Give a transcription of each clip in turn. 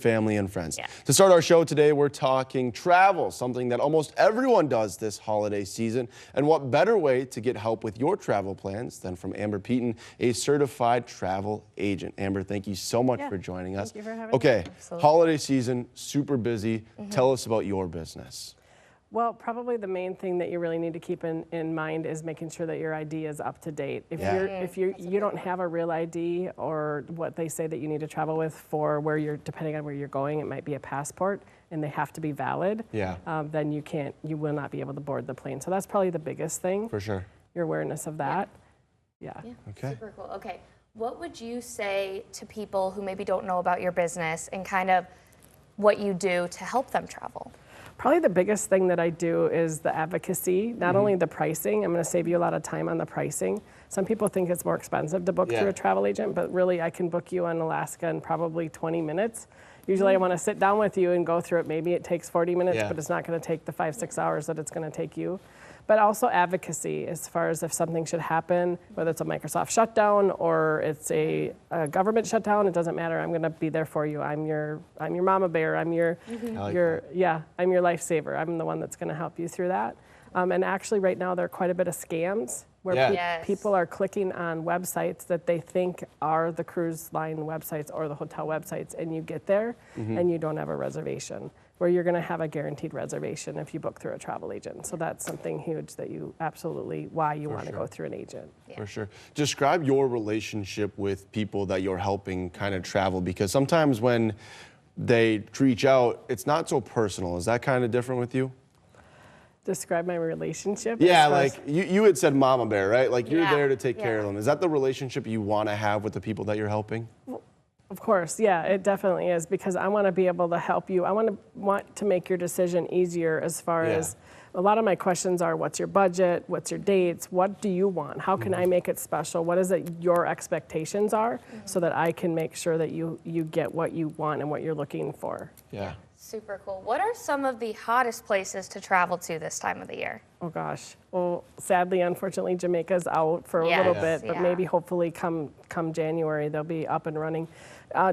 family, and friends. Yeah. To start our show today, we're talking travel, something that almost everyone does this holiday season. And what better way to get help with your travel plans than from Amber Pietan, a certified travel agent. Amber, thank you so much for joining us. Thank you for having me. Okay, Absolutely. holiday season, super busy. Tell us about your business. Well, probably the main thing that you really need to keep in mind is making sure that your ID is up to date. If you don't have a real ID or what they say that you need to travel with for where you're, depending on where you're going, it might be a passport and they have to be valid. Yeah. Then you will not be able to board the plane. So that's probably the biggest thing. For sure. Your awareness of that. Yeah. Okay. Super cool. Okay. What would you say to people who maybe don't know about your business and kind of what you do to help them travel? Probably the biggest thing that I do is the advocacy, not only the pricing. I'm going to save you a lot of time on the pricing. Some people think it's more expensive to book through a travel agent, but really I can book you on Alaska in probably 20 minutes. Usually I want to sit down with you and go through it. Maybe it takes 40 minutes, but it's not going to take the 5-6 hours that it's going to take you. But also advocacy as far as if something should happen, whether it's a Microsoft shutdown or it's a government shutdown, it doesn't matter. I'm going to be there for you. I'm your mama bear. I'm your I'm your lifesaver. I'm the one that's going to help you through that. And actually right now there are quite a bit of scams where people are clicking on websites that they think are the cruise line websites or the hotel websites, and you get there and you don't have a reservation, where you're going to have a guaranteed reservation if you book through a travel agent. So that's something huge that you absolutely, why you want to go through an agent. For sure. Describe your relationship with people that you're helping kind of travel, because sometimes when they reach out, it's not so personal. Is that kind of different with you? Describe my relationship? Yeah, like you had said mama bear, right? Like you're there to take care of them. Is that the relationship you want to have with the people that you're helping? Of course, yeah, it definitely is, because I want to be able to help you. I want to make your decision easier as far as a lot of my questions are, what's your budget? What's your dates? What do you want? How can I make it special? What is it your expectations are so that I can make sure that you get what you want and what you're looking for? Yeah. Super cool. What are some of the hottest places to travel to this time of the year? Oh gosh. Well, sadly, unfortunately, Jamaica's out for a little bit, but maybe hopefully come January they'll be up and running.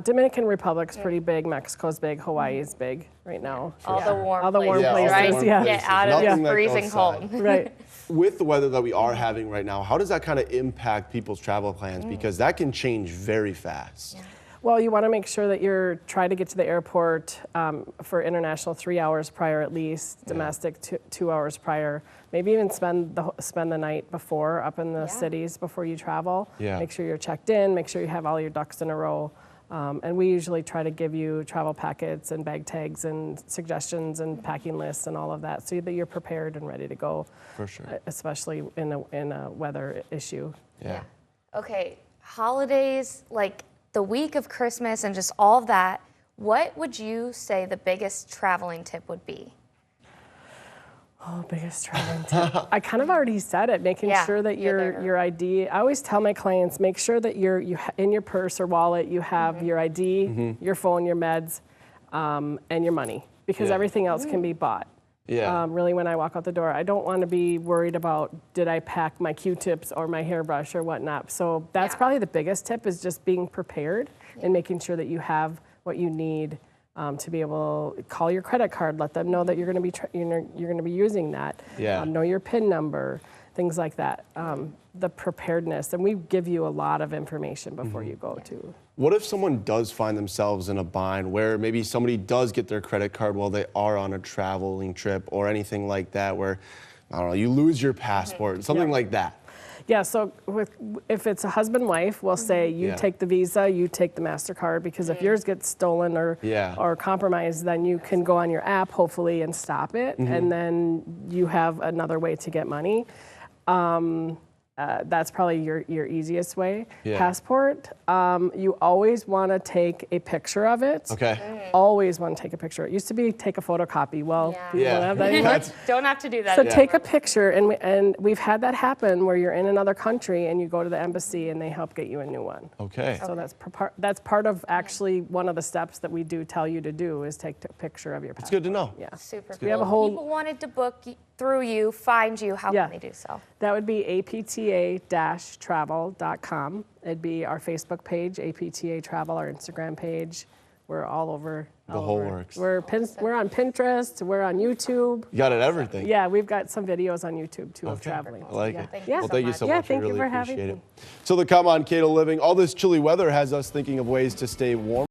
Dominican Republic's pretty big. Mexico's big. Hawaii's big right now. All the warm places. Right? Get out of the freezing cold. Right. With the weather that we are having right now, how does that kind of impact people's travel plans? Because that can change very fast. Well, you want to make sure that you're trying to get to the airport for international 3 hours prior at least, domestic 2 hours prior. Maybe even spend the night before up in the cities before you travel. Make sure you're checked in, make sure you have all your ducks in a row. And we usually try to give you travel packets and bag tags and suggestions and packing lists and all of that so that you're prepared and ready to go. For sure. Especially in a weather issue. Yeah. Okay, holidays, like the week of Christmas and just all of that, what would you say the biggest traveling tip would be? Oh, biggest traveling tip. I kind of already said it, making sure that your ID, I always tell my clients, make sure that in your purse or wallet, you have your ID, your phone, your meds, and your money, because everything else can be bought. Really, when I walk out the door, I don't want to be worried about, did I pack my Q-tips or my hairbrush or whatnot. So that's probably the biggest tip, is just being prepared and making sure that you have what you need to be able to call your credit card, let them know that you're going to be using that. Know your PIN number, things like that. The preparedness, and we give you a lot of information before you go to. What if someone does find themselves in a bind where maybe somebody does get their credit card while they are on a traveling trip or anything like that, where, I don't know, you lose your passport, something like that? Yeah, so if it's a husband-wife, we'll say you take the Visa, you take the MasterCard, because if yours gets stolen or compromised, then you can go on your app, hopefully, and stop it, and then you have another way to get money. That's probably your easiest way. Passport, you always want to take a picture of it. Always want to take a picture. It used to be take a photocopy. Well, you don't have that anymore. Don't have to do that. So take a picture, and we've had that happen where you're in another country and you go to the embassy and they help get you a new one. So that's part of actually one of the steps that we do tell you to do, is take a picture of your passport. It's good to know. Yeah. Super cool. We have a whole. People wanted to book through you, find you, how can they do so? That would be apta-travel.com. It'd be our Facebook page, APTA Travel, our Instagram page. We're all over. The whole works. We're on Pinterest. We're on YouTube. You got it, everything. Yeah, we've got some videos on YouTube too of traveling. I like yeah. it. Thank you Well, thank you so Yeah, much. thank I you really for having appreciate me. it. So the Come On Kato Living, all this chilly weather has us thinking of ways to stay warm.